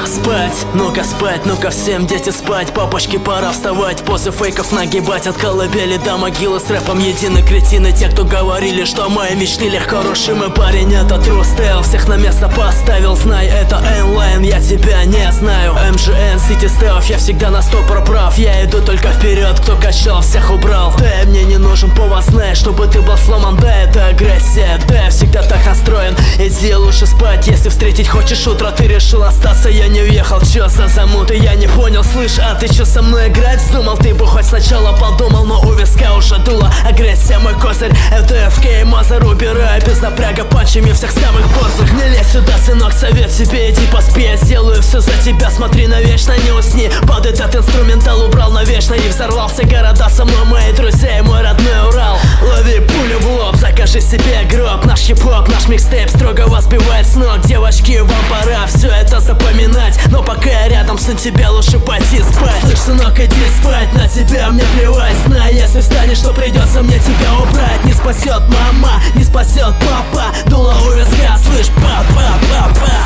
Спать, ну-ка спать, ну-ка всем дети спать. Папочки, пора вставать, после фейков нагибать. От колыбели до могилы с рэпом едины кретины. Те, кто говорили, что мои мечты легко рушимы. Парень, это true style, всех на место поставил. Знай, это N-Line, я тебя не знаю. MGN, City Stealth, я всегда на 100% прав. Я иду только вперед, кто качал, всех убрал. Да, мне не нужен повод, знаешь, чтобы ты был сломан. Да, это агрессия, да, я всегда так настроен. Иди лучше спать, если встретить хочешь утро. Ты решил остаться, я не уехал, чё за замуты, я не понял. Слышь, а ты чё со мной играть вздумал? Ты бы хоть сначала подумал, но у виска уже дуло. Агрессия мой козырь, FDFK, Мазер, убираю без напряга панчами всех самых борзых. Не лезь сюда, сынок, совет себе, иди поспи. Я сделаю все за тебя, смотри навечно, не усни. Под этот инструментал убрал навечно и взорвался города. Со мной мои друзья и мой родной Урал. Лови пулю в лоб, закажи себе гроб. Наш хип-хоп, наш микстейп строго вас сбивает с ног. Девочки, вам пора все это запоминать, но пока я рядом, сын, тебя лучше пойти спать. Слышь, сынок, иди спать, на тебя мне плевать. Знай, если встанешь, то придется мне тебя убрать. Не спасет мама, не спасет папа, дуло у виска, слышь, папа.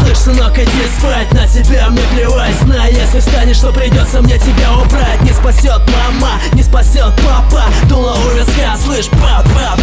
Слышь, сынок, иди спать, на тебя мне плевать. Знай, если встанешь, то придется мне тебя убрать. Не спасет мама, не спасет папа, дуло у виска, слышь, папа.